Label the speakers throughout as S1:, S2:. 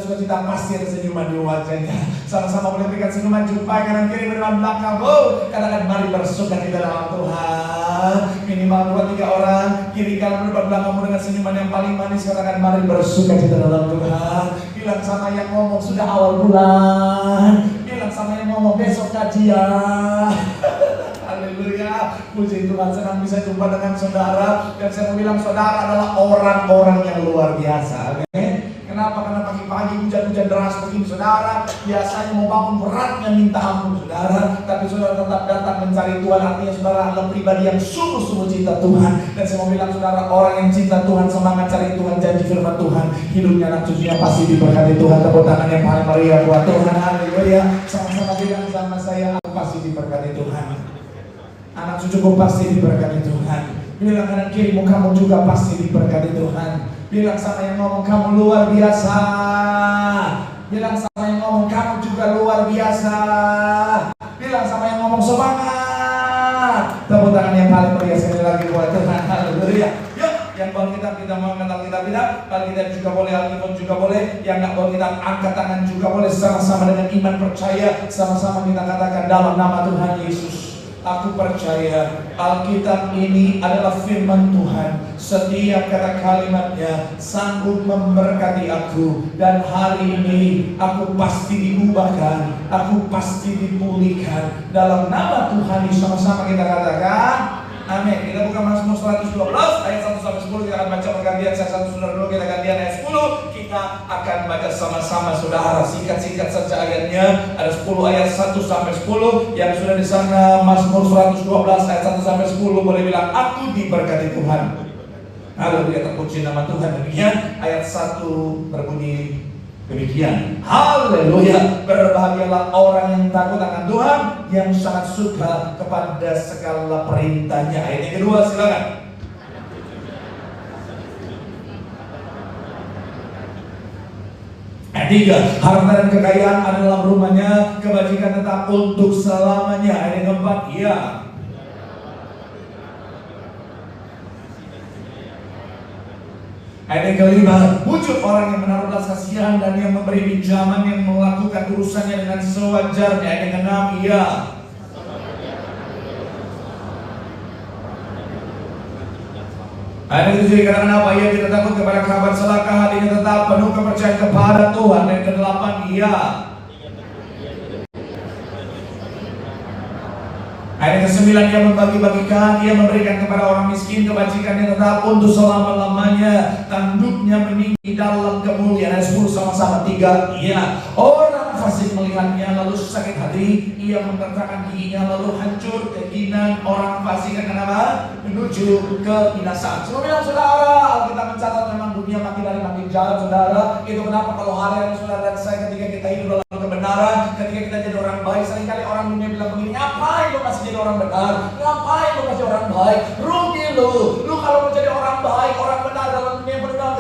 S1: sukacita, pasti ada senyuman di wajahnya. Sama-sama boleh berikan senyuman, jumpai kanan kiri berdepan belakang. Katakan mari bersukacita dalam Tuhan. Minimal 2-3 orang, kiri kanan berdepan belakangmu dengan senyuman yang paling manis. Katakan mari bersukacita dalam Tuhan. Bilang sama yang ngomong sudah awal bulan. Bilang sama yang ngomong besok kajian. Haleluya, puji Tuhan, senang bisa jumpa dengan saudara. Dan saya mau bilang saudara adalah orang-orang yang luar biasa. Amin. Kenapa? Karena pagi-pagi hujan-hujan deras begini saudara, biasanya mau bangun beratnya minta ampun saudara, tapi saudara tetap datang mencari Tuhan. Artinya saudara adalah pribadi yang sungguh-sungguh cinta Tuhan. Dan saya mau bilang saudara, orang yang cinta Tuhan, semangat cari Tuhan, janji firman Tuhan, hidupnya anak cucunya pasti diberkati Tuhan. Tepuk tangan yang paling meriah buat Tuhan. Haleluya. Sama-sama bilang sama saya, aku pasti diberkati Tuhan. Anak cucuku pasti diberkati Tuhan. Bilang kanan kirimu, kamu juga pasti diberkati Tuhan. Bilang sama yang ngomong, kamu luar biasa. Bilang sama yang ngomong, kamu juga luar biasa. Bilang sama yang ngomong, semangat. Tepuk tangan yang paling meriah sekali lagi buat Tuhan. Haleluya. Yuk, yang bawa kitab kita mau angkat Alkitab tidak? Alkitab juga boleh, Alkitab juga boleh. Yang nggak bawa kitab angkat tangan juga boleh. Sama-sama dengan iman percaya, sama-sama kita katakan dalam nama Tuhan Yesus, aku percaya Alkitab ini adalah firman Tuhan. Setiap kata kalimatnya sanggup memberkati aku. Dan hari ini aku pasti diubahkan, aku pasti dipulihkan. Dalam nama Tuhan Yesus, sama-sama kita katakan amin. Kita buka Mazmur 112 ayat 1-10. Kita akan baca pergantian. Saya 1 saudara dulu, kita gantian ayat 10. Kita akan baca sama-sama saudara. Singkat-singkat saja ayatnya. Ada 10 ayat 1-10. Yang sudah di sana Mazmur 112 ayat 1-10 boleh bilang aku diberkati Tuhan. Haleluya, terpuji nama Tuhan. Demikian ayat 1 berbunyi demikian. Haleluya, berbahagialah orang yang takut akan Tuhan, yang sangat suka kepada segala perintahnya. Ayat yang kedua silakan. Ayat 3, harta dan kekayaan adalah rumahnya, kebajikan tetap untuk selamanya. Ayat yang keempat, ya. Ayat yang kelima, wujud orang yang menaruh belas kasihan dan yang memberi pinjaman, yang melakukan urusannya dengan sewajarnya. Ayat yang keenam, iya. Ayat yang ketujuh dikatakan apa? Ia tidak takut kepada kabar celaka, hatinya tetap penuh kepercayaan kepada Tuhan. Ayat yang kedelapan, iya. Ayat ke-9, ia membagi-bagikan, ia memberikan kepada orang miskin, kebajikannya tetap untuk selama-lamanya, tanduknya meninggi dalam kemuliaan. Ayat 10 sama-sama 3, iya. Orang fasik melihatnya lalu sakit hati, ia mengertakkan giginya lalu hancur keinginan. Orang fasik akan apa? Menuju kebinasaan. Semua bilang saudara, Alkitab mencatat memang dunia makin hari makin jalan saudara. Itu kenapa kalau hari-hari saudara dan saya ketika kita hidup dalam kebenaran, ketika kita jadi orang baik, seringkali orang dunia bilang begini, ngapain lu masih jadi orang benar? Ngapain lu masih orang baik? Rugi lu. Lu kalau mau jadi orang baik, orang benar dalam dunia benar,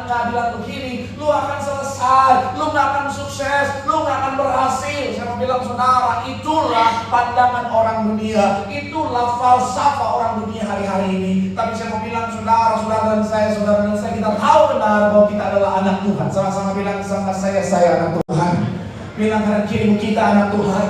S1: keadilan begini, lu akan selesai, lu gak akan sukses, lu gak akan berhasil. Saya mau bilang saudara, itulah pandangan orang dunia, itulah falsafah orang dunia hari-hari ini. Tapi saya mau bilang saudara dan saya kita tahu benar bahwa kita adalah anak Tuhan. Sama-sama bilang sama saya anak Tuhan. Bilang kanan kirimu, kita anak Tuhan.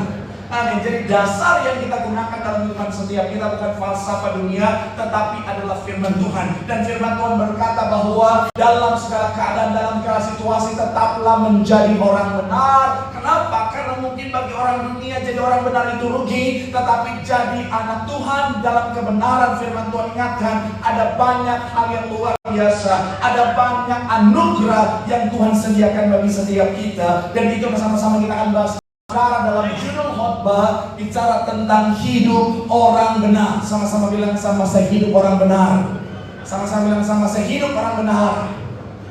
S1: Amin. Jadi dasar yang kita gunakan dalam kehidupan setiap kita bukan falsafah dunia, tetapi adalah firman Tuhan. Dan firman Tuhan berkata bahwa dalam segala keadaan, dalam segala situasi tetaplah menjadi orang benar. Kenapa? Karena mungkin bagi orang dunia jadi orang benar itu rugi, tetapi jadi anak Tuhan dalam kebenaran firman Tuhan ingatkan, ada banyak hal yang luar biasa, ada banyak anugerah yang Tuhan sediakan bagi setiap kita. Dan itu bersama-sama kita akan bahas sekarang dalam judul khotbah, bicara tentang hidup orang benar. Sama-sama bilang sama saya, hidup orang benar. Sama-sama bilang sama saya, hidup orang benar.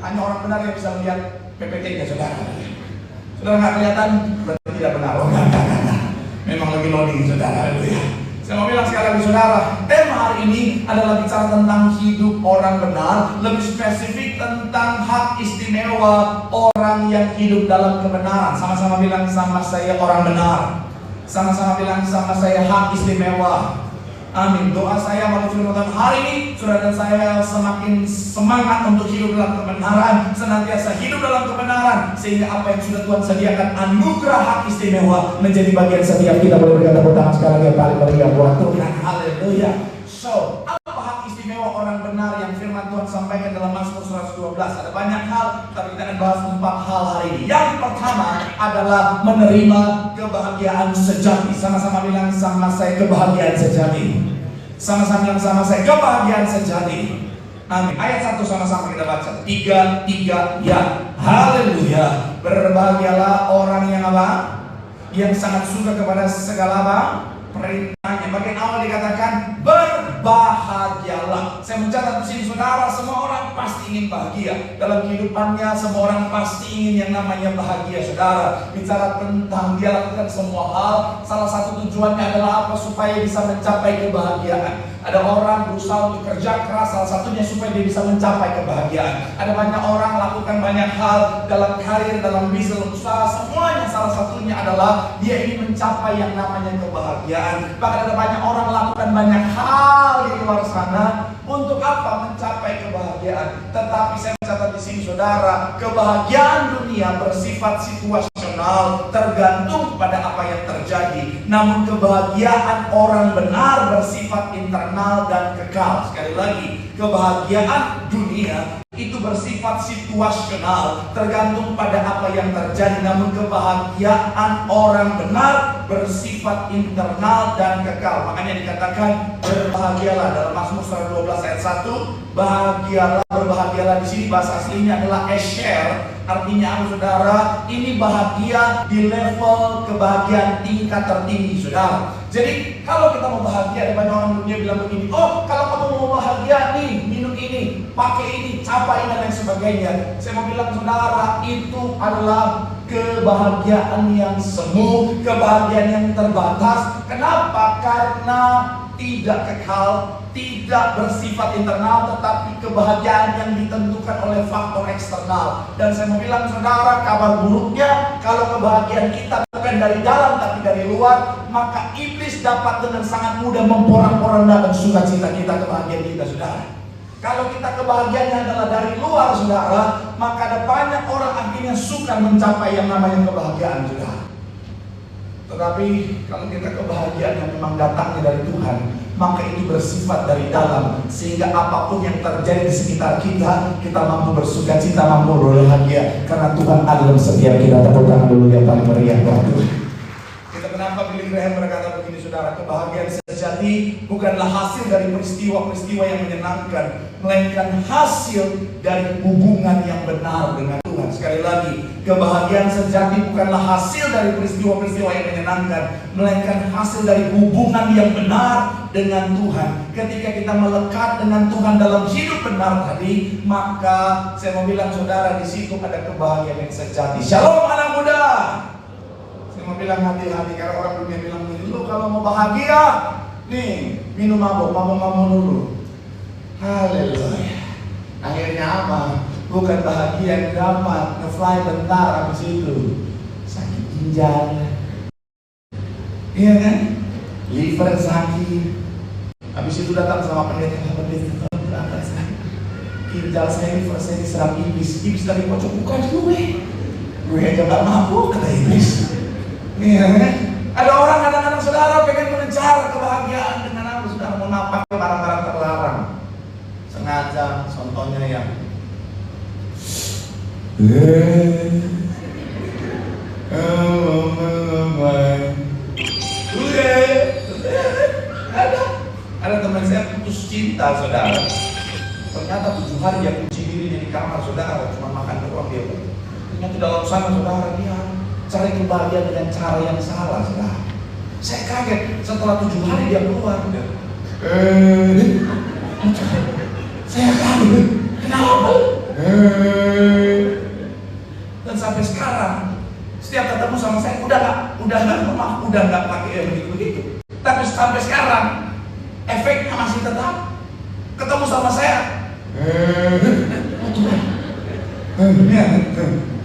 S1: Hanya orang benar yang bisa melihat PPT-nya saudara. Saudara nggak kelihatan berarti tidak benar. Oh, enggak. Memang lagi loading saudara. Saya mau bilang sekali lagi saudara, tema hari ini adalah bicara tentang hidup orang benar. Lebih spesifik tentang hak istimewa orang yang hidup dalam kebenaran. Sama-sama bilang sama saya, orang benar. Sama-sama bilang sama saya, hak istimewa. Amin. Doa saya melalui firman Tuhan hari ini, saudara dan saya semakin semangat untuk hidup dalam kebenaran, senantiasa hidup dalam kebenaran, sehingga apa yang sudah Tuhan sediakan, anugerah hak istimewa, menjadi bagian setiap kita. Boleh berikan tepuk tangan sekali lagi yang paling meriah buat Tuhan. Haleluya. So, apa hak istimewa orang benar yang firman Tuhan sampaikan dalam Mazmur 112? Ada banyak hal, tapi kita akan bahas 4 hal hari ini. Yang pertama adalah menerima kebahagiaan sejati. Sama-sama bilang sama saya, kebahagiaan sejati. Sama-sama bilang sama saya, kebahagiaan sejati. Amin. Ayat 1 sama-sama kita baca. 3 ya. Haleluya. Berbahagialah orang yang apa? Yang sangat suka kepada segala apa? Perintahnya. Bagian awal dikatakan berbahagialah. Saya mencatat di sini, saudara, semua orang pasti ingin bahagia dalam kehidupannya. Semua orang pasti ingin yang namanya bahagia, saudara. Bicara tentang dia lakukan semua hal, salah satu tujuannya adalah apa? Supaya bisa mencapai kebahagiaan. Ada orang berusaha untuk kerja keras, salah satunya supaya dia bisa mencapai kebahagiaan. Ada banyak orang lakukan banyak hal dalam karir, dalam bisnis, usaha, semuanya salah satunya adalah dia ingin mencapai yang namanya kebahagiaan. Bahkan ada banyak orang lakukan banyak hal di luar sana untuk apa? Mencapai kebahagiaan. Tetapi saya mencatat di sini, saudara, kebahagiaan dunia bersifat situasional, tergantung pada apa yang terjadi. Namun kebahagiaan orang benar bersifat internal dan kekal. Sekali lagi, kebahagiaan dunia itu bersifat situasional, tergantung pada apa yang terjadi. Namun kebahagiaan orang benar bersifat internal dan kekal. Makanya dikatakan berbahagialah dalam Mazmur 112 ayat 1. Bahagialah, berbahagialah di sini bahasa aslinya adalah esher. Artinya, saudara, ini bahagia di level kebahagiaan tingkat tertinggi, saudara. Jadi kalau kita mau bahagia, ada banyak orang dunia bilang begini, oh kalau kamu mau bahagia nih, minum ini, pakai ini, capai dan lain sebagainya. Saya mau bilang, saudara, itu adalah kebahagiaan yang semu, kebahagiaan yang terbatas. Kenapa? Karena tidak kekal, tidak bersifat internal, tetapi kebahagiaan yang ditentukan oleh faktor eksternal. Dan saya mau bilang, saudara, kabar buruknya, kalau kebahagiaan kita bukan dari dalam tapi dari luar, maka iblis dapat dengan sangat mudah memporak-porandakan sukacita kita, kebahagiaan kita, saudara. Kalau kita kebahagiaannya adalah dari luar, saudara, maka ada banyak orang akhirnya suka mencapai yang namanya kebahagiaan, saudara. Tetapi kalau kita kebahagiaan yang memang datangnya dari Tuhan, maka itu bersifat dari dalam, sehingga apapun yang terjadi di sekitar kita, kita mampu bersukacita, mampu berbahagia, karena Tuhan ada dalam setiap kita. Tepuk tangan dulu yang paling meriah buat Tuhan. Kita kenapa Billy Graham berkata begini, saudara, kebahagiaan sejati bukanlah hasil dari peristiwa-peristiwa yang menyenangkan, melainkan hasil dari hubungan yang benar dengan Tuhan. Sekali lagi, kebahagiaan sejati bukanlah hasil dari peristiwa-peristiwa yang menyenangkan, melainkan hasil dari hubungan yang benar dengan Tuhan. Ketika kita melekat dengan Tuhan dalam hidup benar tadi, maka saya mau bilang, saudara, di situ ada kebahagiaan yang sejati. Shalom anak muda. Saya mau bilang, hati-hati, karena orang dunia bilang, lu kalau mau bahagia, nih minum mabuk dulu. Haleluya. Akhirnya apa? Bukan bahagia yang dapat, nge-fly bentar, habis itu sakit ginjal, iya kan? Liver sakit. Habis itu datang sama pendeta, kalau berangkat saya, ginjal saya, liver saya diserang iblis. Iblis dari pojok, bukan gue aja gak mabuk, kata iblis. Iya kan? Ada orang kadang-kadang, saudara, pengen mengejar kebahagiaan dengan apa? Saudara mau napak barang-barang terlarang, sengaja, contohnya yang ada teman saya putus cinta, saudara. Ternyata 7 hari dia kunci dirinya di kamar, saudara, cuma makan doang dia. Ternyata dalam sana, saudara, dia cari kebahagiaan dengan cara yang salah, saudara. Saya kaget setelah 7 hari dia keluar. Saya kaget, kenapa? Dan sampai sekarang setiap ketemu sama saya udah nggak pakai begitu. Tapi sampai sekarang efeknya masih tetap. Ketemu sama saya,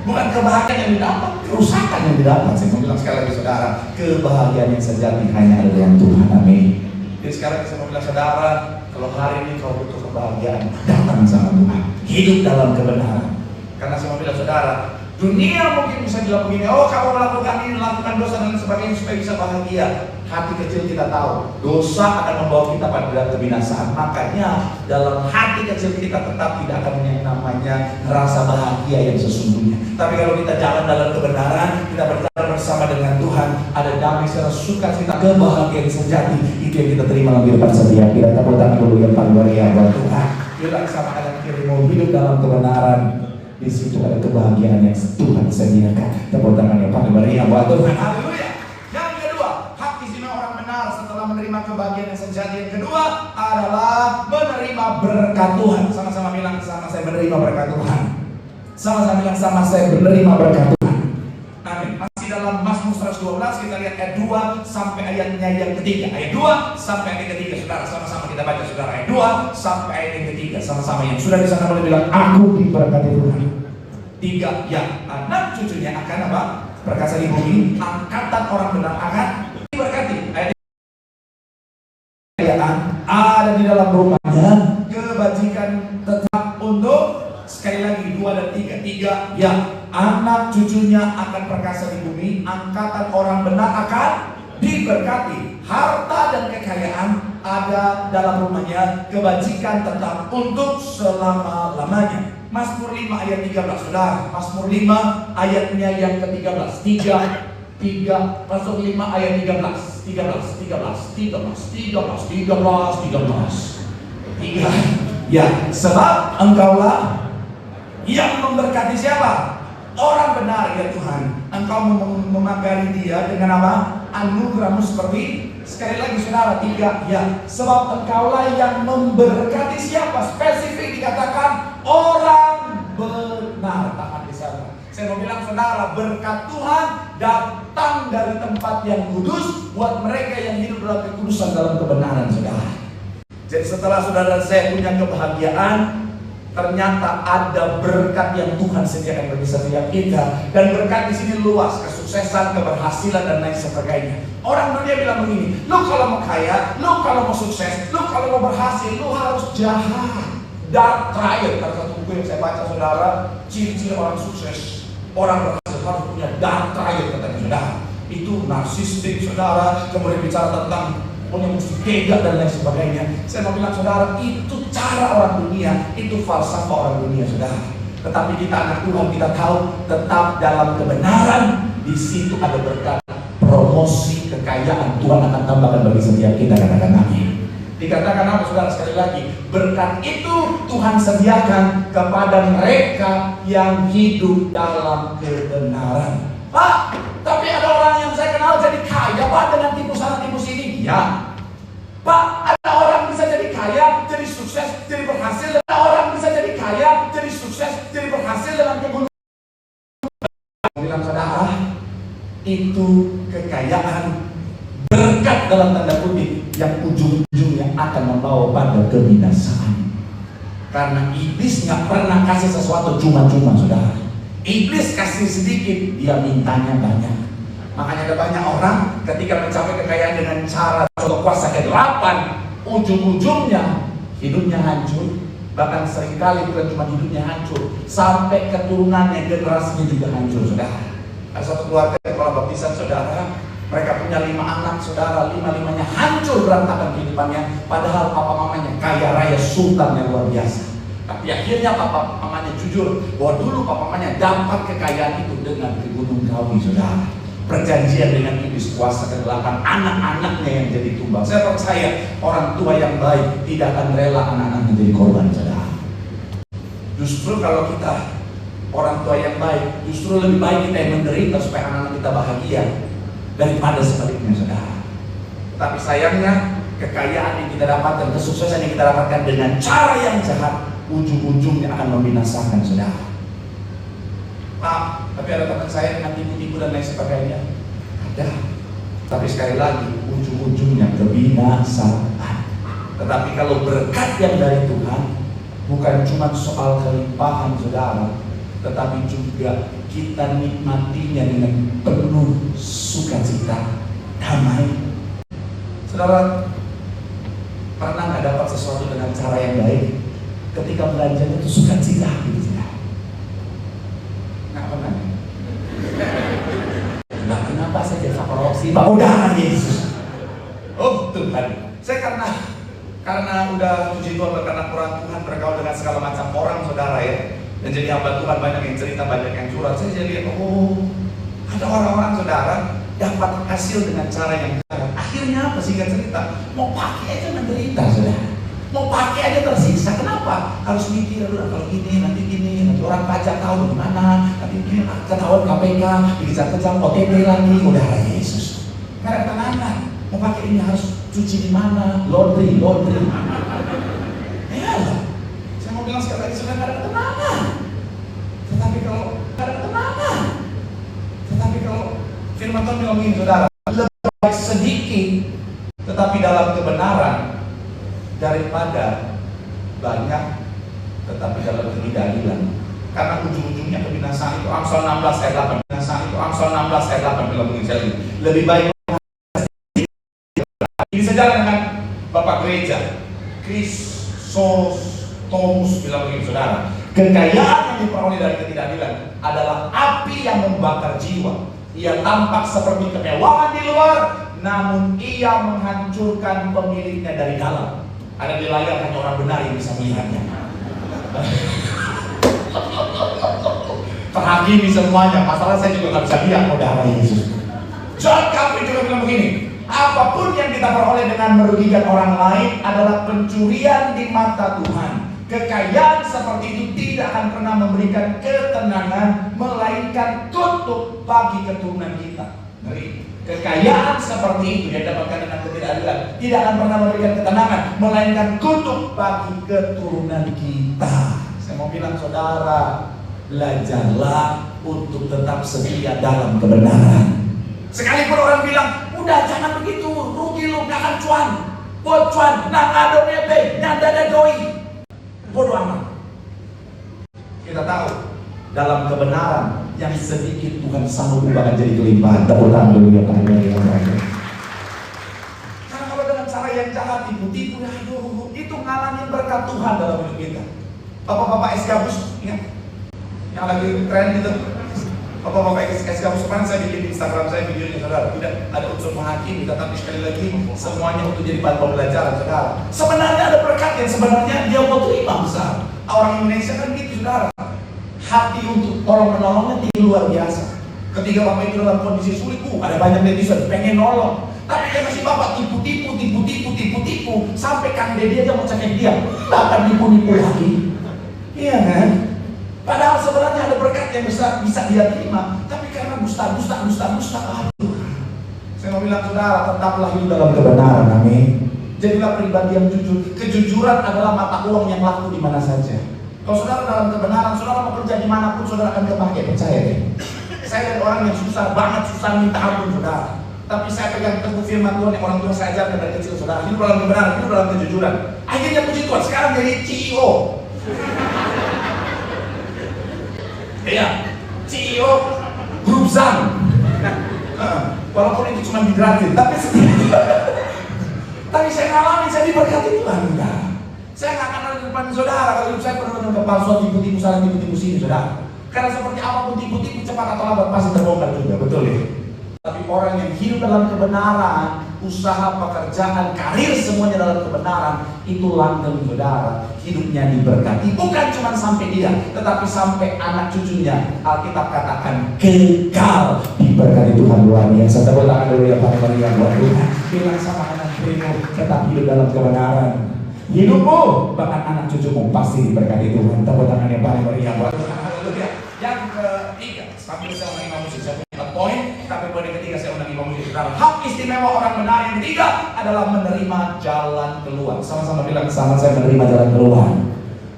S1: bukan kebahagiaan yang didapat, kerusakan yang didapat. Saya bilang sekali lagi, saudara, kebahagiaan yang sejati hanya ada dalam Tuhan. Amin. Jadi sekarang saya mau bilang saudara, kalau hari ini kau butuh kebahagiaan, datang sama Tuhan, hidup dalam kebenaran. Karena saya mau bilang saudara, dunia mungkin bisa bilang begini, oh kamu melakukan ini, melakukan dosa dan sebagainya supaya bisa bahagia. Hati kecil kita tahu, dosa akan membawa kita pada kebinasaan. Makanya dalam hati kecil kita tetap tidak akan punya namanya rasa bahagia yang sesungguhnya. Tapi kalau kita jalan dalam kebenaran, kita berjalan bersama dengan Tuhan, ada damai, sukacita, kebahagiaan sejati. Itu yang kita terima lebih depan setiap kita. Tepuk tangan dulu yang paling meriah buat Tuhan. Bilang sama kanan kiri, mau hidup dalam kebenaran. Di situ ada kebahagiaan yang Tuhan sediakan. Tepuk tangan yang paling meriah buat Tuhan. Haleluya. Yang kedua, hak istimewa orang benar setelah menerima kebahagiaan yang sejati. Yang kedua adalah menerima berkat Tuhan. Sama-sama bilang sama saya menerima berkat Tuhan. Sama-sama bilang sama saya menerima berkat Tuhan. Amin. Masih dalam Mazmur 112 kita lihat ayat 2 sampai ayatnya yang ketiga. Ayat 2 sampai ayat yang ketiga. Saudara, sama-sama kita baca saudara. Ayat 2 sampai ayat yang ketiga. Sama-sama yang sudah di sana boleh bilang aku diberkati Tuhan. 3, ya anak cucunya akan apa? Perkasa di bumi, angkatan orang benar akan diberkati. Ayat ada di dalam rumahnya, kebajikan tetap untuk, sekali lagi 2 dan 3. 3, ya anak cucunya akan perkasa di bumi, angkatan orang benar akan diberkati. Harta dan kekayaan ada dalam rumahnya, kebajikan tetap untuk selama-lamanya. Mazmur 5 ayat 13, saudara. Mazmur 5 ayatnya yang ke-13. 3 Mazmur 5 ayat 13. 3. Ya, sebab engkaulah yang memberkati siapa? Orang benar ya Tuhan. Engkau memagari dia dengan apa? Anugerahmu seperti, sekali lagi saudara, 3, ya sebab engkaulah yang memberkati siapa? Spesifik dikatakan orang benar. Tahan di sana. Saya mau bilang saudara, berkat Tuhan datang dari tempat yang kudus buat mereka yang hidup dalam kekudusan, dalam kebenaran saudara. Jadi setelah saudara saya punya kebahagiaan, ternyata ada berkat yang Tuhan sediakan bagi setiap kita, dan berkat di sini luas, kesuksesan, keberhasilan dan lain sebagainya. Orang dunia bilang begini, lu kalau mau kaya, lu kalau mau sukses, lu kalau mau berhasil, lu harus jahat. Dark triad, ada satu buku yang saya baca saudara, ciri-ciri orang sukses, orang berhasil harus punya dark triad katanya saudara. Itu narsistik saudara, kemudian bicara tentang punya mesti tega dan lain sebagainya. Saya mau bilang saudara, itu cara orang dunia, itu falsafah orang dunia saudara. Tetapi kita anak Tuhan, kita tahu tetap dalam kebenaran, di situ ada berkat, promosi, kekayaan Tuhan akan tambahkan bagi setiap kita. Katakan amin. Dikatakan apa saudara sekali lagi? Berkat itu Tuhan sediakan kepada mereka yang hidup dalam kebenaran. Pak, tapi ada orang yang saya kenal jadi kaya Pak dengan tipu sana tipu sini. Ya Pak, ada orang bisa jadi kaya, jadi sukses, jadi berhasil. Ada orang bisa jadi kaya, jadi sukses, jadi berhasil dengan kegunaan. Bilang saudara, itu kekayaan, berkat dalam tanda kutip yang ujung-ujungnya akan membawa pada kebinasaan. Karena iblis nggak pernah kasih sesuatu cuma-cuma saudara. Iblis kasih sedikit, dia mintanya banyak. Makanya ada banyak orang ketika mencapai kekayaan dengan cara contoh kuasa ke-8, ujung-ujungnya hidupnya hancur. Bahkan seringkali bukan cuma hidupnya hancur, sampai keturunannya, generasinya juga hancur saudara. Ada satu keluarga kepala baptisan saudara, mereka punya 5 anak saudara, 5-limanya hancur berantakan kehidupannya. Padahal papa mamanya kaya raya, sultan yang luar biasa. Tapi akhirnya papa mamanya jujur bahwa dulu papa mamanya dapat kekayaan itu dengan ke Gunung Kawi saudara. Perjanjian dengan iblis, kuasa ke-8, anak-anaknya yang jadi tumbal. Saya percaya orang tua yang baik tidak akan rela anak-anak menjadi korban saudara. Justru kalau kita orang tua yang baik, justru lebih baik kita yang menderita supaya anak-anak kita bahagia daripada sebaliknya saudara. Tapi sayangnya kekayaan yang kita dapatkan, kesuksesan yang kita dapatkan dengan cara yang jahat, ujung-ujungnya akan membinasakan saudara. Pak, tapi ada teman saya dengan tipu-tipu dan lain sebagainya. Ada. Tapi sekali lagi, ujung-ujungnya kebinasaan. Tetapi kalau berkat yang dari Tuhan, bukan cuma soal kelimpahan saudara, tetapi juga kita nikmatinya dengan penuh sukacita, damai. Saudara, Pernah nggak dapat sesuatu dengan cara yang baik? Ketika belanjanya itu sukacita gitu ya. Nggak pernah. Nah, kenapa saya jadi korupsi? Pak udah Yesus. Oh Tuhan, saya karena udah puji Tuhan karena Quran Tuhan bergaul dengan segala macam orang saudara ya. Dan jadi hamba Tuhan banyak yang cerita, banyak yang curhat. Saya jadi ada orang-orang saudara dapat hasil dengan cara yang salah. Akhirnya apa sih cerita? Mau pakai aja menderita saudara. Mau pakai aja tersiksa. Kenapa? Harus mikir kalau gini, nanti orang pajak tahu gimana, nanti gini, ketahuan KPK, dikejar-kejar OTT lagi. Udah Yesus. Nggak ada tenangan. Mau pakai ini harus cuci di mana? Laundry. Ya lah. Saya mau bilang sekali lagi sudah nggak ada tenangan. Tetapi kalau firman Tuhan bilang begini saudara, lebih baik sedikit tetapi dalam kebenaran daripada banyak tetapi dalam ketidakadilan. Karena ujung-ujungnya kebinasaan itu Amsal 16 ayat 8. Amsal 16 ayat 8 bilang begini, lebih baik ini sejalan dengan Bapak Gereja Chrysostomus bilang begini saudara, kekayaan yang diperoleh dari ketidakadilan adalah api yang membakar jiwa. Ia tampak seperti kemewahan di luar, namun ia menghancurkan pemiliknya dari dalam. Ada di layar hanya orang benar yang bisa melihatnya. Terhakimi semuanya. Masalah saya juga nggak bisa lihat saudara Yesus. John Calvin juga bilang begini, apapun yang kita peroleh dengan merugikan orang lain adalah pencurian di mata Tuhan. Kekayaan seperti itu tidak akan pernah memberikan ketenangan, melainkan kutuk bagi keturunan kita. Ngeri. Kekayaan seperti itu yang dapatkan dengan ketidakadilan tidak akan pernah memberikan ketenangan, melainkan kutuk bagi keturunan kita. Saya mau bilang saudara, belajarlah untuk tetap setia dalam kebenaran. Sekalipun orang bilang, udah jangan begitu, rugi lu, gak akan cuan, buat cuan, nang ada nebe, nyanda ada doi. Bodoh amat. Kita tahu dalam kebenaran yang sedikit Tuhan sanggup ubahkan jadi kelimpahan. Tepuk tangan dulu ya Tuhan. Karena kalau dengan cara yang jahat, tipu-tipu, itu ngalangin berkat Tuhan dalam hidup kita. Bapak-bapak es gabus, ingat? Yang lagi tren gitu. Bapak-bapak es gabus, kemarin saya bikin di Instagram saya videonya saudara. Tidak ada unsur menghakimi, tetapi sekali lagi semuanya untuk jadi bahan pembelajaran saudara. Sebenarnya ada berkat yang sebenarnya dia mau terima besar. Orang Indonesia kan gitu saudara. Hati untuk tolong menolongnya tinggi luar biasa. Ketika bapak itu dalam kondisi sulit, ada banyak netizen pengen nolong. Tapi dia masih bapak tipu-tipu sampai Kang Deddy aja mau cekek dia. Bahkan nipu-nipu lagi. Iya kan? Padahal sebenarnya ada berkat yang bisa dia terima, tapi karena dusta. Aduh. Saya mau bilang saudara, tetaplah hidup dalam kebenaran, amin. Jadilah pribadi yang jujur. Kejujuran adalah mata uang yang laku di mana saja. Kalau saudara dalam kebenaran, saudara mau kerja dimanapun, saudara akan kepakai, percaya deh. Saya dari orang yang susah minta ampun saudara. Tapi saya pegang teguh firman Tuhan yang orang tua saya ajarkan dari kecil saudara. Hidup dalam kebenaran, hidup dalam kejujuran. Akhirnya puji Tuhan, sekarang jadi CEO. Iya, CEO Grup Zam. Walaupun itu cuma digratis, tapi saya ngalamin, saya diberkati Tuhan. Saya nggak akan ada di depan saudara kalau hidup saya penuh dengan kepalsuan, tipu-tipu sana, tipu-tipu sini saudara. Karena seperti apapun tipu-tipu cepat atau lambat pasti terbongkar juga, betul ya? Tapi orang yang hidup dalam kebenaran, usaha, pekerjaan, karir semuanya dalam kebenaran, itu langgeng saudara, hidupnya diberkati. Bukan cuma sampai dia, tetapi sampai anak cucunya. Alkitab katakan kekal diberkati Tuhan luar biasa. Tepuk tangan dulu ya Pak Maria buat Tuhan. Bilang sama anak cucumu tetap hidup dalam kebenaran. Hidupmu bahkan anak cucumu pasti diberkati Tuhan. Tepuk tangan ya Pak Maria buat Tuhan. Haleluya. Yang ketiga, sambil saya ulangi Imam Musik, saya punya poin. Tapi poin yang ketiga saya ulangi Imam Musik. Hak istimewa orang benar yang ketiga adalah menerima jalan keluar. Sama-sama bilang sama saya menerima jalan keluar.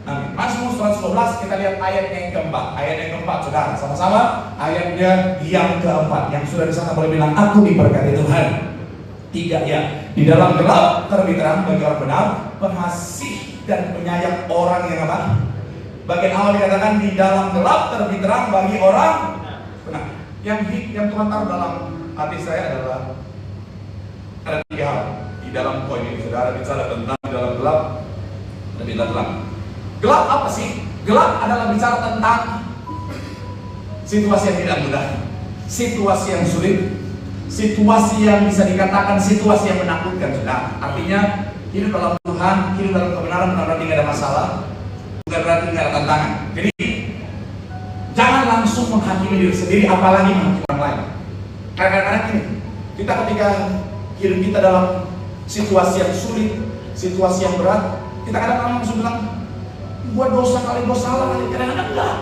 S1: Amin. Mazmur 112 kita lihat ayatnya yang keempat. Ayat yang keempat saudara, sama-sama ayatnya yang keempat. Yang sudah di sana boleh bilang aku diberkati Tuhan. Tiga ya. Di dalam gelap terbit terang bagi orang benar, pengasih dan penyayang orang yang apa? Bagian awal dikatakan di dalam gelap terbit terang bagi orang benar. Yang Tuhan taruh dalam hati saya adalah ada tiga hal. Di dalam poin ini saudara bicara tentang dalam gelap lebih gelap. Gelap apa sih? Gelap adalah bicara tentang situasi yang tidak mudah, situasi yang sulit, situasi yang bisa dikatakan situasi yang menakutkan, saudara. Artinya hidup dalam Tuhan, hidup dalam kebenaran bukan berarti tidak ada masalah, bukan berarti tidak ada tantangan. Jadi jangan langsung menghakimi diri sendiri, apalagi menghakimi orang lain. Kadang-kadang gini, kita ketika hidup kita dalam situasi yang sulit, situasi yang berat, kita kadang-kadang langsung bilang, gua dosa kali, gua salah kali. Kadang-kadang enggak.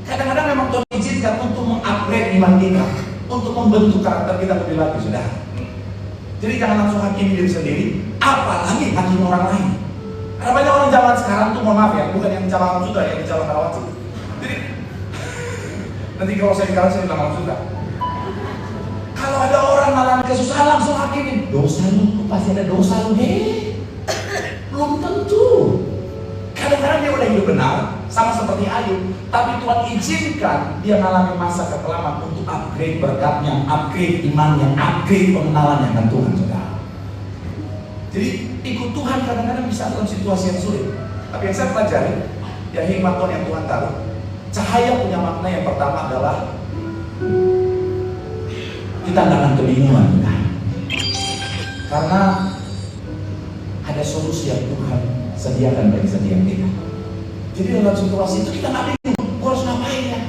S1: Kadang-kadang memang Tuhan izinkan untuk mengupgrade iman kita, untuk membentuk karakter kita lebih lagi, saudara. Jadi jangan langsung hakimi diri sendiri, apalagi hakimi orang lain. Ada banyak orang zaman sekarang tuh, mohon maaf ya, bukan yang calon sudah, yang calon karawat sih. Jadi nanti kalau saya bicara saya bilang sudah. Kalau ada orang mengalami kesusahan langsung hakimin, dosa lu pasti ada dosa lu, belum tentu. Kadang-kadang dia udah hidup benar, sama seperti Ayub, tapi Tuhan izinkan dia mengalami masa kekelaman untuk upgrade berkatnya, upgrade imannya, upgrade pengenalannya dengan Tuhan, saudara. Jadi ikut Tuhan kadang-kadang bisa dalam situasi yang sulit. Tapi yang saya pelajari, ya hikmat Tuhan yang Tuhan taruh, cahaya punya makna yang pertama adalah kita tidak akan kebingungan, karena ada solusi yang Tuhan sediakan bagi setiap kita. Jadi dalam situasi itu kita nggak bingung, harus ngapain ya.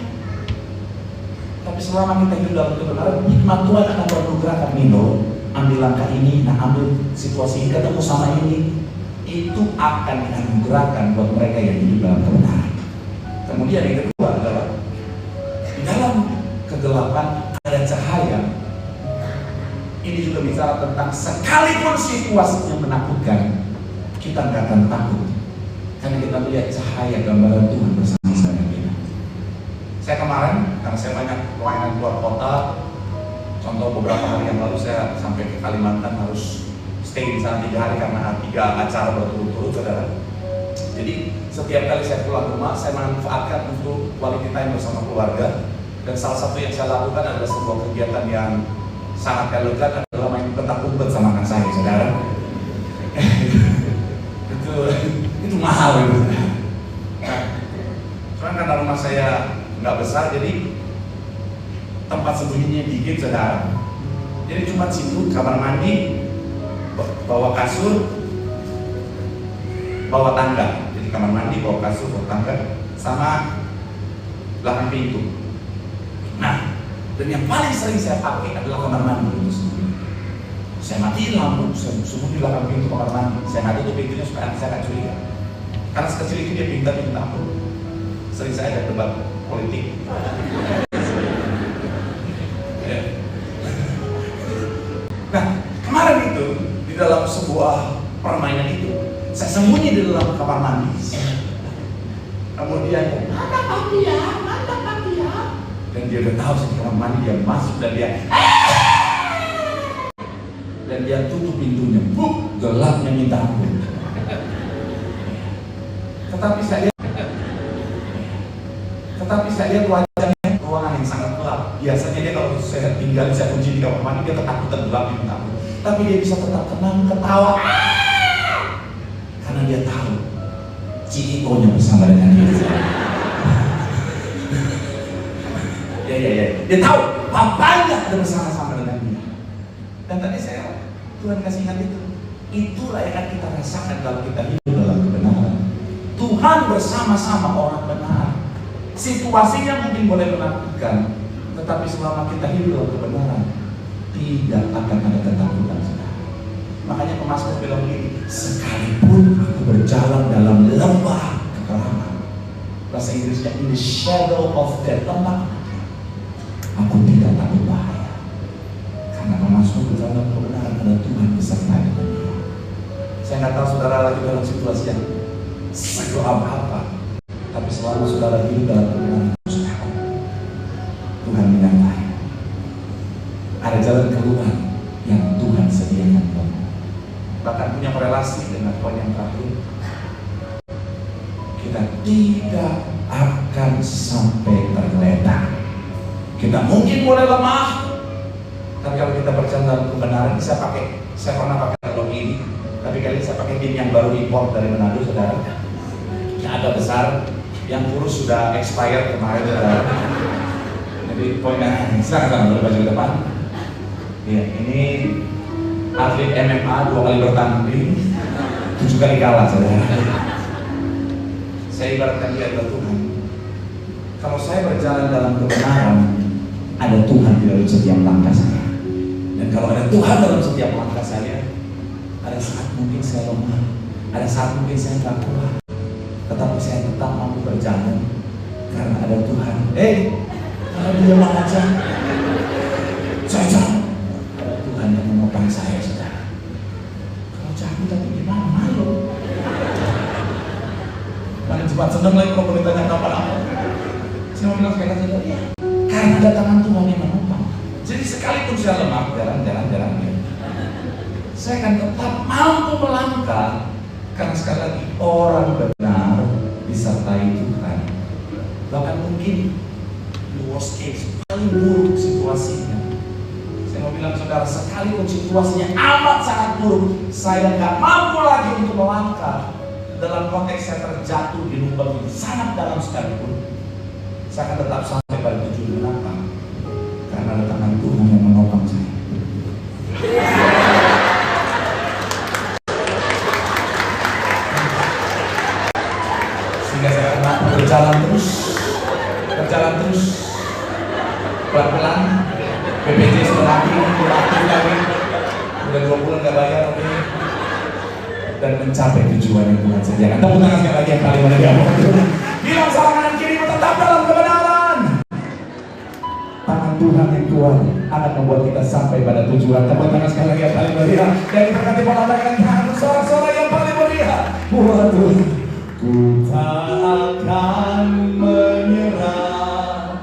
S1: Tapi selama kita hidup dalam kebenaran, hikmat Tuhan akan beranugerahkan, Mino, ambil langkah ini, ambil situasi ini, ketemu sama ini, itu akan dianugerahkan buat mereka yang hidup dalam kebenaran. Kemudian yang kedua adalah di dalam kegelapan ada cahaya. Ini juga bicara tentang sekalipun situasinya menakutkan, kita nggak akan takut karena kita melihat cahaya gambaran Tuhan bersama-sama kita. Saya kemarin, karena saya banyak pelayanan keluar kota, contoh beberapa hari yang lalu saya sampai ke Kalimantan, harus stay di sana 3 hari karena 3 acara berturut-turut, saudara. Jadi setiap kali saya pulang rumah, saya manfaatkan untuk quality time bersama keluarga. Dan salah satu yang saya lakukan adalah sebuah kegiatan yang sangat elegan adalah main petak umpet sama anak saya, saudara. itu mahal gitu. Nah, cuman karena rumah saya nggak besar, jadi tempat sembunyinya dikit, saudara. Jadi cuma situ, kamar mandi, bawa kasur, bawa tangga. Jadi kamar mandi, bawa kasur, bawa tangga, sama belakang pintu. Nah, dan yang paling sering saya pakai adalah kamar mandi itu sendiri. Saya matiin lampu, saya sembunyi di belakang pintu kamar mandi. Saya nggak tutup pintunya supaya anak saya nggak curiga. Karena sekecil itu dia minta ampun. Sering saya ada debat politik. Nah, kemarin itu di dalam sebuah permainan itu, saya sembunyi di dalam kamar mandi. Kemudian, mana papi ya? Dan dia udah tahu sih kamar mandi, dia masuk dan dia tutup pintunya, gelapnya minta ampun. Tetapi saya lihat wajahnya ruangan yang sangat gelap. Biasanya dia kalau saya tinggal, saya kunci di kamar mandi, dia ketakutan gelapnya minta ampun. Tapi dia bisa tetap tenang, ketawa, karena dia tahu CEO-nya bersama dengan dia. Dia tahu bapaknya ada bersama-sama dengan dia. Dan tadi Tuhan kasih ingat itulah yang akan kita rasakan kalau kita hidup dalam kebenaran. Tuhan bersama-sama orang benar. Situasinya mungkin boleh menakutkan, tetapi selama kita hidup dalam kebenaran, tidak akan ada ketakutan. Makanya Pemasmur bilang begini, sekalipun aku berjalan dalam lembah kekelaman, bahasa Inggrisnya in the shadow of death, lembah, aku tidak takut bahaya, karena Pemasmur berjalan dalam kebenaran, ada Tuhan beserta dengan dia. Saya nggak tahu saudara lagi dalam situasi yang segelap apa, tapi selama saudara hidup dalam kebenaran, Tuhan menyertai. Ada jalan keluar yang Tuhan sediakan buat. Bahkan punya korelasi dengan poin yang terakhir. Kita tidak akan sampai tergeletak. Kita mungkin boleh lemah, tapi kalau kita berjalan dalam kebenaran, saya pernah pakai Tapi kali ini saya pakai tim yang baru import dari Manado, saudara. Yang agak besar, yang kurus sudah expired kemarin, saudara. Jadi poinnya, silakan boleh baju ke depan. Ya, ini atlet MMA 2 kali bertanding, 7 kali kalah, saudara. Saya ibaratkan dia adalah Tuhan. Kalau saya berjalan dalam kebenaran, ada Tuhan di dalam setiap langkah saya. Dan kalau ada Tuhan dalam setiap langkah saya, ada saat mungkin saya lemah, ada saat mungkin saya tak kuat, tetapi saya tetap mampu berjalan karena ada Tuhan. Kalau dia aja, saya jalan. Ada Tuhan yang menopang saya, saudara. Kalau jatuh tapi gimana? Malu. Paling cepat senang lagi kalau ditanya apa-apa. Saya mau bilang sekali saja, ya. Karena ada tangan Tuhan yang menopang. Jadi sekalipun saya lemah, jalan. Saya akan tetap mampu melangkah. Karena sekali lagi, orang benar disertai Tuhan. Bahkan mungkin the worst case, paling buruk situasinya. Saya mau bilang saudara, sekalipun situasinya amat sangat buruk, saya nggak mampu lagi untuk melangkah. Dalam konteks saya terjatuh di lubang yang sangat dalam sekalipun, saya akan tetap sampai pada tujuan menopang. Karena ada tangan Tuhan yang menopang saya. Sehingga saya akan berjalan terus, pelan-pelan. BPJS berarti aktif lagi, udah 2 bulan gak bayar, oke. Dan mencapai tujuan yang Tuhan sediakan. Tepuk tangan sekali lagi yang paling mana dia. Bilang salah kanan kiri, tetap dalam kebenaran. Tangan Tuhan yang kuat akan membuat kita sampai pada tujuan. Tepuk tangan sekali lagi yang paling meriah. Dan diberkati pola dengan tangan sorak-sorak yang paling meriah. Buat Tuhan. Ku tak akan menyerah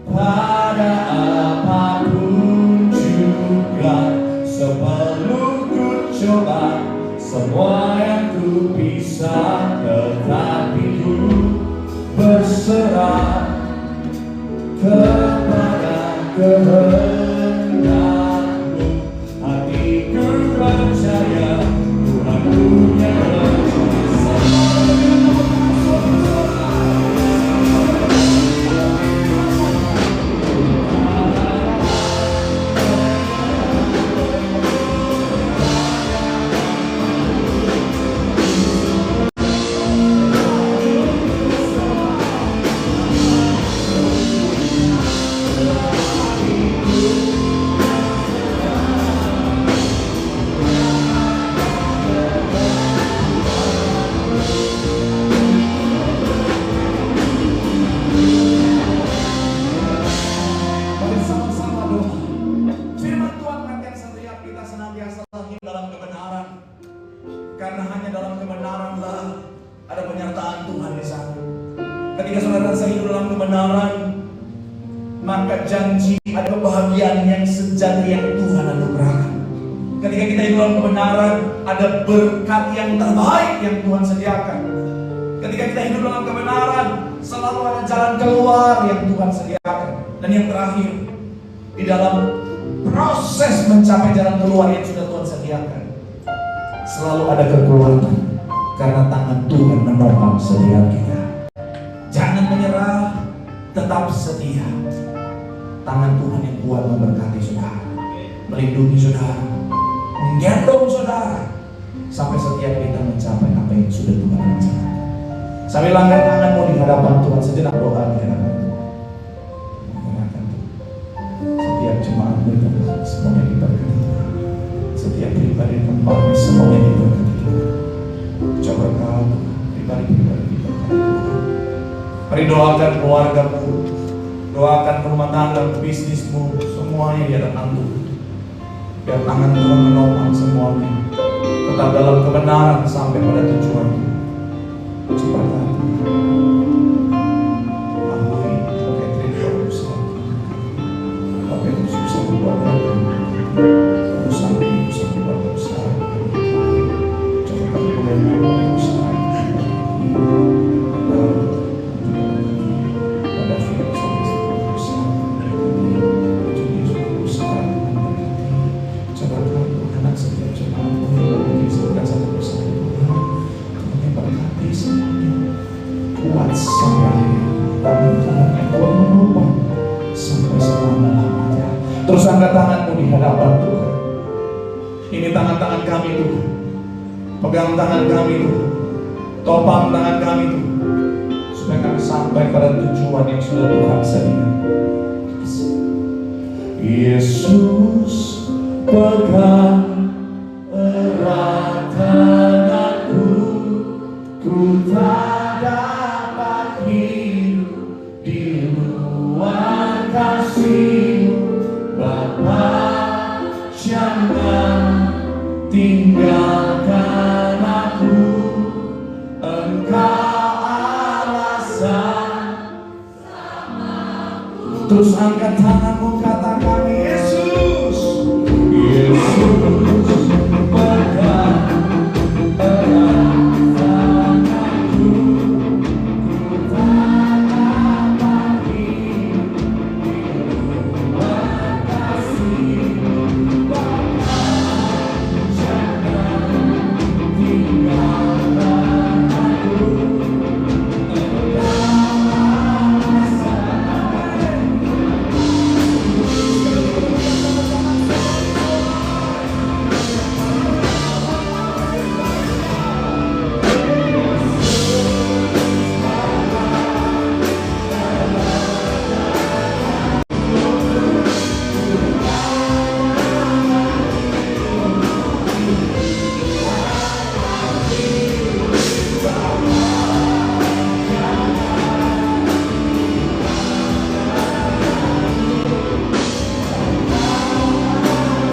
S1: pada apapun juga, sebelum ku coba semua yang ku bisa, tetapi ku berserah kepada kehendak-Mu. Hatiku percaya Tuhan punya ketika saudara saya hidup dalam kebenaran, maka janji ada kebahagiaan yang sejati yang Tuhan anugerahkan. Ketika kita hidup dalam kebenaran, ada berkat yang terbaik yang Tuhan sediakan. Ketika kita hidup dalam kebenaran, selalu ada jalan keluar yang Tuhan sediakan. Dan yang terakhir, di dalam proses mencapai jalan keluar yang sudah Tuhan sediakan, selalu ada kekuatan karena tangan Tuhan menopang setiap kita. Jangan menyerah, tetap setia. Tangan Tuhan yang kuat memberkati saudara, melindungi saudara, menggendong saudara, sampai setiap kita mencapai apa yang sudah Tuhan rencanakan. Sambil angkat tanganmu di hadapan Tuhan, sejenak doa di hadapan Tuhan. Setiap jemaat berdoa, semuanya diberkati Tuhan. Setiap pribadi tempat, semuanya diberkati Tuhan. Coba kau pribadi-pribadi diberkati Tuhan. Mari doakan keluargamu, doakan rumah tangga, bisnismu, semuanya di hadapan Tuhan. Biar tangan Tuhan menopang semuanya, tetap dalam kebenaran sampai pada tujuan. Cepat hati. Amin. Catherine berusaha. Apa yang susah buat hati? Usah buat usaha. Coba kamu boleh usaha. Coba kamu anak setiap jemaat Terus angkat tanganmu di hadapan Tuhan. Ini tangan-tangan kami Tuhan. Pegang tangan kami Tuhan. Topang tangan kami Tuhan. Supaya kami sampai pada tujuan yang sudah Tuhan sediakan. Yesus pegang erat tanganku, ku tak dapat hidup di luar kasih-Mu. Bapa, jangan tinggalkan aku, Engkau alasan. Terus angkat tangan